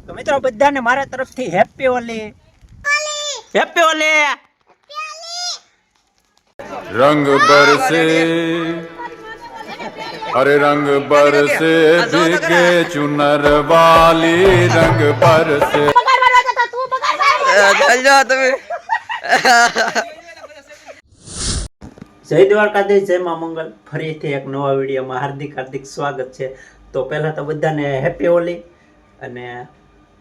તો મિત્રો બધાને મારા તરફથી હેપી હોલી. હેપી હોલી. रंग बरसे अरे रंग बरसे भीगे चुनर वाली रंग बरसे જય દ્વારકાધીશ, જય મા મંગલ. ફરીથી એક નવા વિડીયોમાં હાર્દિક સ્વાગત છે. તો પહેલાં તો બધાને હેપી હોલી. અને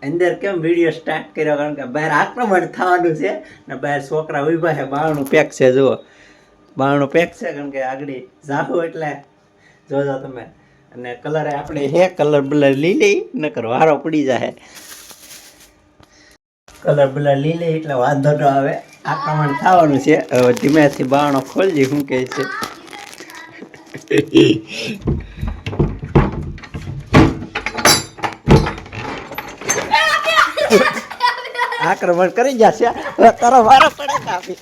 અંદર કેમ વિડીયો સ્ટાર્ટ કર્યો, કારણ કે બહાર આક્રમણ થવાનું છે ને બહાર છોકરા ઉભા છે. બારણું પેક છે, જુઓ બારણું પેક છે, કારણ કે આગળ જાહો એટલે જોજો તમે. અને કલર આપણે હે કલર બલર લઈ લઈ, નકર વારો પડી જાય. કલર બલર લઈ લઈ એટલે વાંધો ન આવે. આક્રમણ થવાનું છે. હવે ધીમેથી બારણો ખોલજી. શું કહે છે? આક્રમણ કરી જશે. તારો વારો પડે કાપી.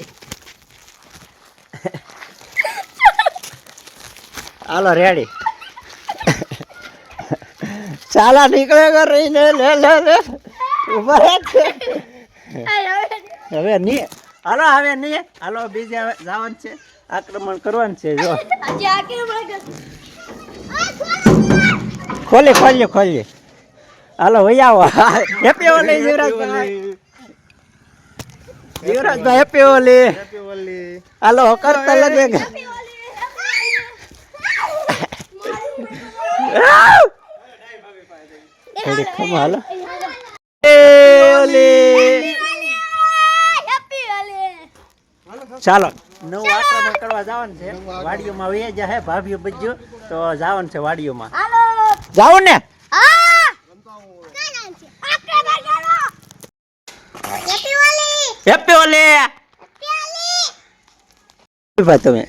હાલો રેડી. ચાલા નીકળે રહીને લે લે લે હવે નહીં. હાલો હવે નહીં. હાલો બીજે જવાનું છે, આક્રમણ કરવાનું છે. જો ખોલી ખોલી ખોલી. હાલો વહી આવો. હેપી હોલી યુવરાજભાઈ. યુવરાજભાઈ હેપી હોલી. હાલો કરતા લગેગા. હાલો ચાલો નવું આક્રમણ કરવા જવાનું છે. વાડીઓમાં વહી જાય ભાભીઓ બજ્યો તો જવાનું છે વાડીઓમાં. જાવ ને. હેપી હોલી. ભાઈ તમે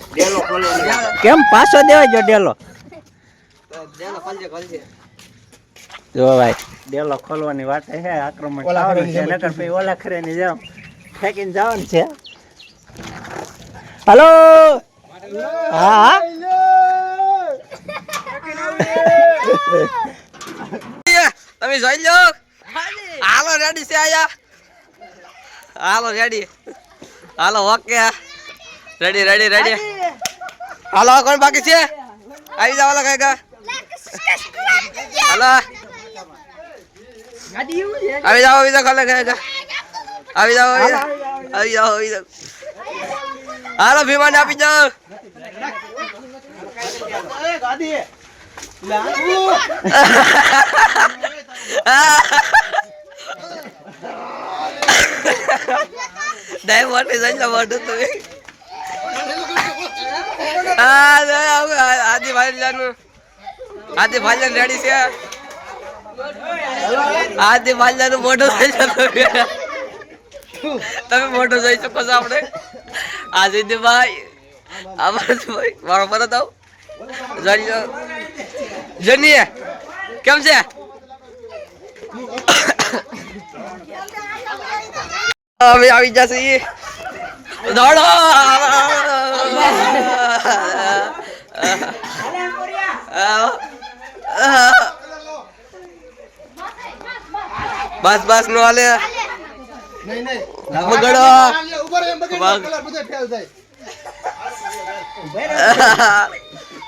કેમ પાછો દેવા જો ડેલો? જો ભાઈ ડેલો ખોલવાની વાત છે. આક્રમણ થવાનું છે, નકર પછી ઓલા ખરે ની જેમ ફેંકીને જવાનું છે. હલો હા તમે જોઈ લો. હાલો રેડી છે આયા. હાલો ready. Hello okay ready ready ready. હાલો કોણ બાકી છે? આવી જાવ કઈ કા. હાલો આવી જાવ કાલે કઈ કા. આવી જાવ આવી જાવ આવી જાવ. હાલો ભીમાન આપી જાવ. ડાય મોટી સંખ્યા મોટું તમે. આદિ ભાઈલાનું આદિ ભાઈલાન રેડી છે. આદિ ભાઈલાનું મોટું થઈ જશે. તમે મોટું જોઈ શકો છો. આપણે આદિભાઈ ભાઈ મારો પરત આવ જોઈ જનીએ કેમ છે? હવે આવી જશે. દોડો બસ બસ નો હાલે. બગડો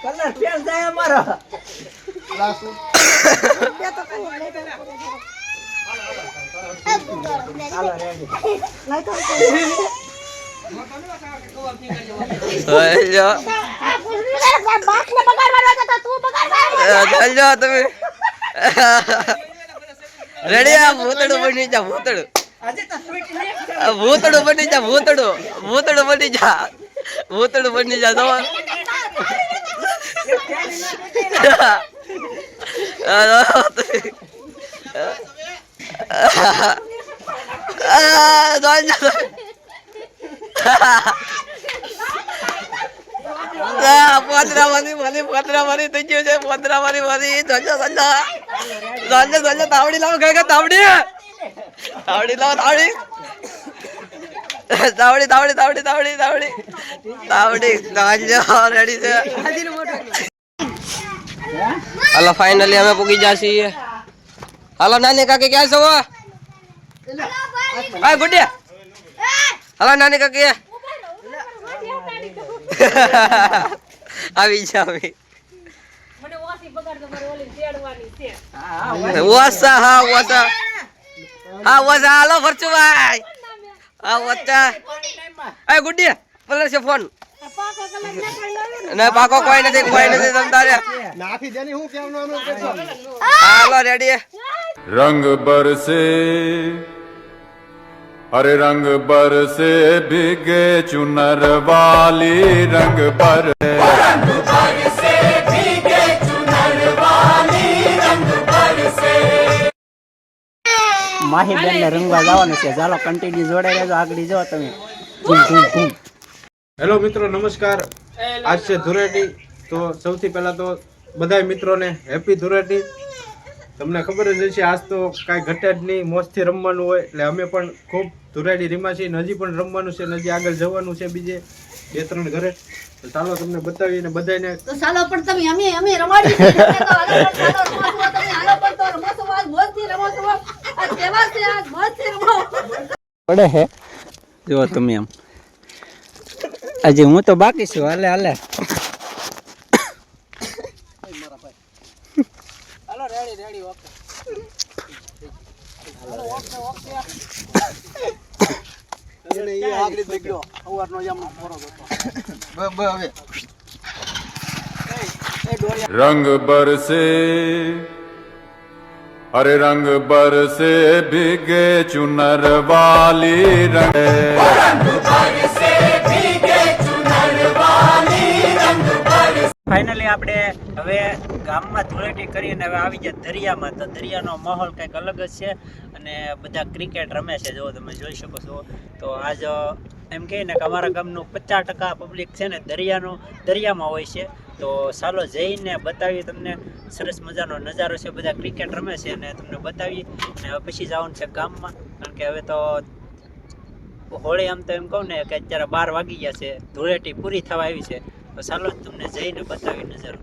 કલર ફેલ જાય અમારો. તમે રેડી? ભૂતડું બની જા. ભૂતડું ભૂતડું બની જા. ભૂતડું ભૂતડું બની જા. ભૂતડું બની જા. પોતરાવાળી થઈ ગયું છે. પોતરાવાળી તાવડી લાવો કઈ તાવડી. તાવડી લાવો તાવડી. તાવડી તાવડી તાવડી તાવડી તાવડી તાવડી રેડી છે. હાલો ફાઇનલી અમે પૂગી જાશી. હાલો નાની કાકી ક્યાં છો આ ગુડે હાલો નાની કાકી આવી જા આવી ઓસા હા ઓસા હાલો ફરચુભાઈ હા ઓસા એ ગુડે પલર છે ફોન ના પાકો કોઈ નથી તમતારે નાખી દેની હું કેવાનું આમ કરશો હાલો રેડી रंग बरसे अरे रंग बरसे भीगे चुनर वाली रंग बरसे માહી બેન ને રંગવા જવાનું છે. ચાલો કન્ટિન્યુ જોડે રહેજો, આગળ જો તમે. ધૂમ ધૂમ ધૂમ. હેલો મિત્રો, નમસ્કાર. આજ છે ધૂળેટી. તો સૌથી પહેલા તો બધા મિત્રોને હેપી ધૂળેટી. તમને ખબર જ હશે આજ તો કાંઈ ઘટે જ નહીં, મોજથી રમવાનું હોય એટલે અમે પણ ખૂબ ધૂળેટી રીમા છીએ. હજી પણ રમવાનું છે, હજી આગળ જવાનું છે બીજે 2-3 ઘરે. તો ચાલો તમને બતાવીને બધાને તો ચાલો પણ તમે અમે રમાડી છે તો હાલો પણ ચાલો રમો તમે હાલો પણ તો રમો તો આજ મોજથી રમો તો આ તહેવાર છે આજ મોજથી રમો પડે હે જો તમે એમ. આજે હું તો બાકી છું. હાલે હાલે હાલો રેડી ઓકે. रंग बरसे अरे रंग बरसे भीगे चुनर वाली रंग ફાઇનલી આપણે હવે ગામમાં ધૂળેટી કરીને હવે આવી જાય દરિયામાં. તો દરિયાનો માહોલ કંઈક અલગ જ છે અને બધા ક્રિકેટ રમે છે. જો તમે જોઈ શકો છો. તો આજ એમ કહે ને કે અમારા ગામનું 50% પબ્લિક છે ને દરિયામાં હોય છે. તો ચાલો જઈને બતાવી તમને. સરસ મજાનો નજારો છે, બધા ક્રિકેટ રમે છે અને તમને બતાવી. અને હવે પછી જવાનું છે ગામમાં, કારણ કે હવે તો હોળી આમ તો એમ કહું ને કે અત્યારે 12 વાગી ગયા છે, ધૂળેટી પૂરી થવા આવી છે. તો ચાલો તમને જઈને બતાવી નજારો.